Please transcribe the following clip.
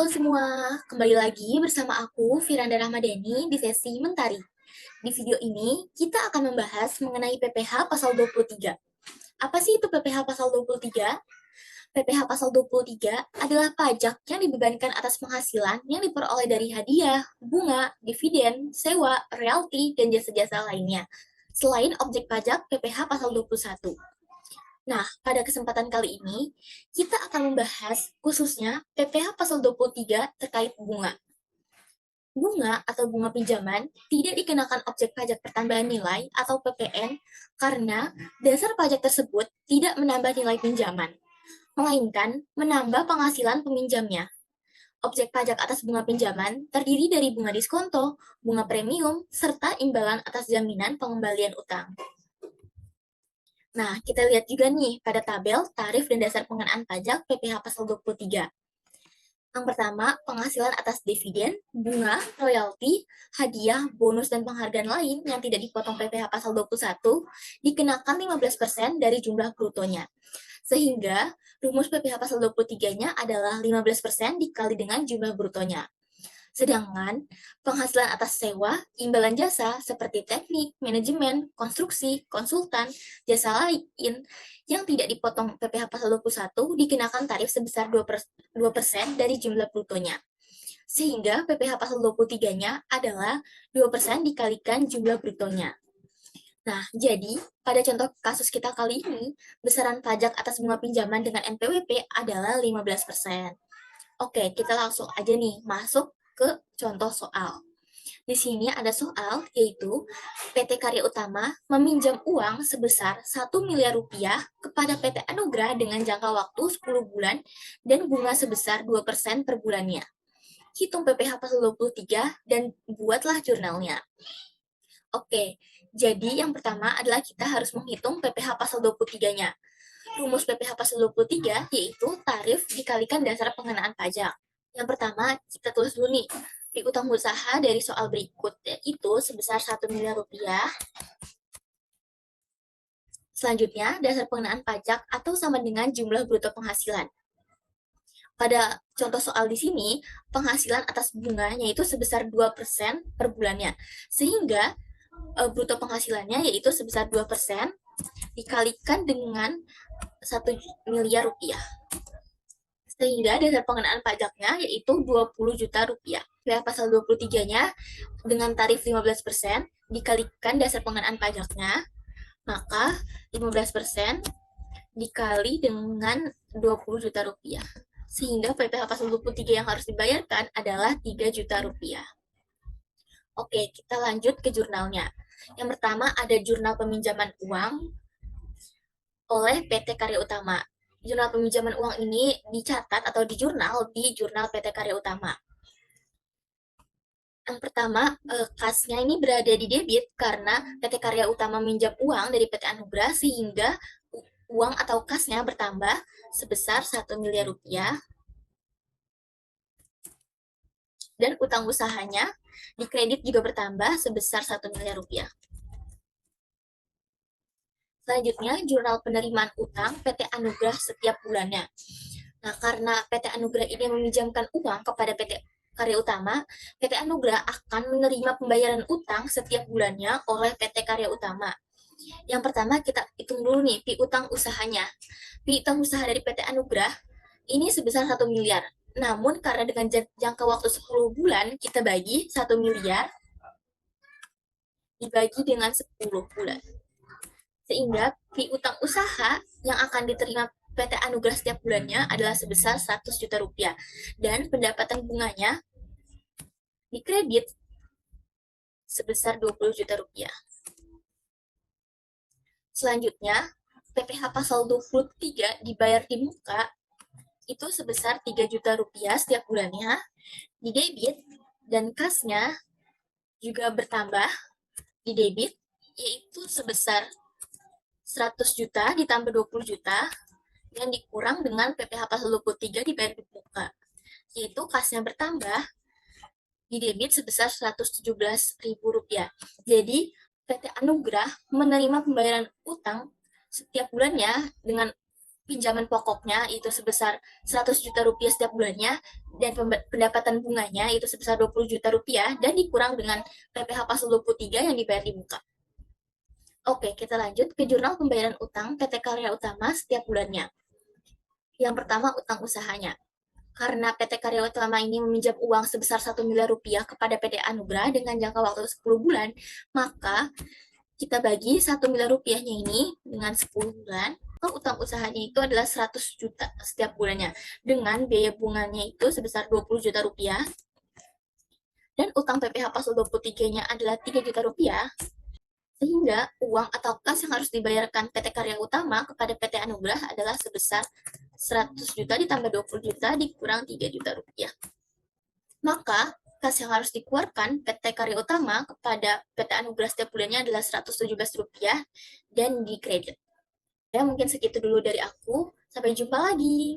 semua, kembali lagi bersama aku Firanda Rahmadani di sesi Mentari. Di video ini, kita akan membahas mengenai PPh pasal 23. Apa sih itu PPh pasal 23? PPh pasal 23 adalah pajak yang dibebankan atas penghasilan yang diperoleh dari hadiah, bunga, dividen, sewa, royalti, dan jasa-jasa lainnya. Selain objek pajak PPh pasal 21. Nah, pada kesempatan kali ini, kita akan membahas khususnya PPh pasal 23 terkait bunga. Bunga atau bunga pinjaman tidak dikenakan objek pajak pertambahan nilai atau PPN karena dasar pajak tersebut tidak menambah nilai pinjaman, melainkan menambah penghasilan peminjamnya. Objek pajak atas bunga pinjaman terdiri dari bunga diskonto, bunga premium, serta imbalan atas jaminan pengembalian utang. Nah, kita lihat juga nih pada tabel tarif dan dasar pengenaan pajak PPh pasal 23. Yang pertama, penghasilan atas dividen, bunga, royalti, hadiah, bonus, dan penghargaan lain yang tidak dipotong PPh pasal 21 dikenakan 15% dari jumlah brutonya. Sehingga rumus PPh pasal 23-nya adalah 15% dikali dengan jumlah brutonya. Sedangkan penghasilan atas sewa, imbalan jasa seperti teknik, manajemen, konstruksi, konsultan, jasa lain yang tidak dipotong PPh pasal 21 dikenakan tarif sebesar 2% dari jumlah brutonya. Sehingga PPh pasal 23-nya adalah 2% dikalikan jumlah brutonya. Nah, jadi pada contoh kasus kita kali ini, besaran pajak atas bunga pinjaman dengan NPWP adalah 15%. Oke, kita langsung aja nih masuk ke contoh soal. Di sini ada soal yaitu PT Karya Utama meminjam uang sebesar 1 miliar rupiah kepada PT Anugrah dengan jangka waktu 10 bulan dan bunga sebesar 2% per bulannya. Hitung PPh pasal 23 dan buatlah jurnalnya. Oke, jadi yang pertama adalah kita harus menghitung PPh pasal 23-nya. Rumus PPh pasal 23 yaitu tarif dikalikan dasar pengenaan pajak. Yang pertama, kita tulis dulu nih, piutang usaha dari soal berikut, yaitu sebesar 1 miliar rupiah. Selanjutnya, dasar pengenaan pajak atau sama dengan jumlah bruto penghasilan. Pada contoh soal di sini, penghasilan atas bunganya itu sebesar 2% per bulannya. Sehingga bruto penghasilannya yaitu sebesar 2% dikalikan dengan 1 miliar rupiah. Sehingga dasar pengenaan pajaknya yaitu 20 juta rupiah. PPh pasal 23-nya dengan tarif 15% dikalikan dasar pengenaan pajaknya, maka 15% dikali dengan 20 juta rupiah. Sehingga PPh pasal 23 yang harus dibayarkan adalah 3 juta rupiah. Oke, kita lanjut ke jurnalnya. Yang pertama ada jurnal peminjaman uang oleh PT Karya Utama. Jurnal peminjaman uang ini dicatat atau dijurnal di jurnal PT Karya Utama. Yang pertama, kasnya ini berada di debit karena PT Karya Utama minjam uang dari PT Anugrah sehingga uang atau kasnya bertambah sebesar 1 miliar rupiah. Dan utang usahanya di kredit juga bertambah sebesar 1 miliar rupiah. Selanjutnya, jurnal penerimaan utang PT Anugrah setiap bulannya. Nah, karena PT Anugrah ini meminjamkan uang kepada PT Karya Utama, PT Anugrah akan menerima pembayaran utang setiap bulannya oleh PT Karya Utama. Yang pertama kita hitung dulu nih, piutang usahanya. Piutang usaha dari PT Anugrah ini sebesar 1 miliar. Namun karena dengan jangka waktu 10 bulan, kita bagi 1 miliar dibagi dengan 10 bulan. Sehingga piutang usaha yang akan diterima PT Anugrah setiap bulannya adalah sebesar 100 juta rupiah. Dan pendapatan bunganya di kredit sebesar 20 juta rupiah. Selanjutnya, PPh pasal 23 dibayar di muka itu sebesar 3 juta rupiah setiap bulannya. Di debit dan kasnya juga bertambah di debit yaitu sebesar 100 juta ditambah 20 juta yang dikurang dengan PPh pasal 23 dibayar di muka, yaitu kasnya bertambah di debit sebesar Rp117.000. Jadi, PT Anugrah menerima pembayaran utang setiap bulannya dengan pinjaman pokoknya itu sebesar 100 juta rupiah setiap bulannya, dan pendapatan bunganya itu sebesar 20 juta rupiah, dan dikurang dengan PPh pasal 23 yang dibayar di muka. Oke, kita lanjut ke jurnal pembayaran utang PT Karya Utama setiap bulannya. Yang pertama, utang usahanya. Karena PT Karya Utama ini meminjam uang sebesar 1 miliar rupiah kepada PT Anugrah dengan jangka waktu 10 bulan, maka kita bagi 1 miliar rupiahnya ini dengan 10 bulan, utang usahanya itu adalah 100 juta setiap bulannya, dengan biaya bunganya itu sebesar 20 juta rupiah, dan utang PPh pasal 23-nya adalah 3 juta rupiah, sehingga uang atau kas yang harus dibayarkan PT Karya Utama kepada PT Anugrah adalah sebesar 100 juta ditambah 20 juta dikurang 3 juta rupiah. Maka, kas yang harus dikeluarkan PT Karya Utama kepada PT Anugrah setiap bulannya adalah Rp117 dan dikredit. Ya, mungkin segitu dulu dari aku. Sampai jumpa lagi.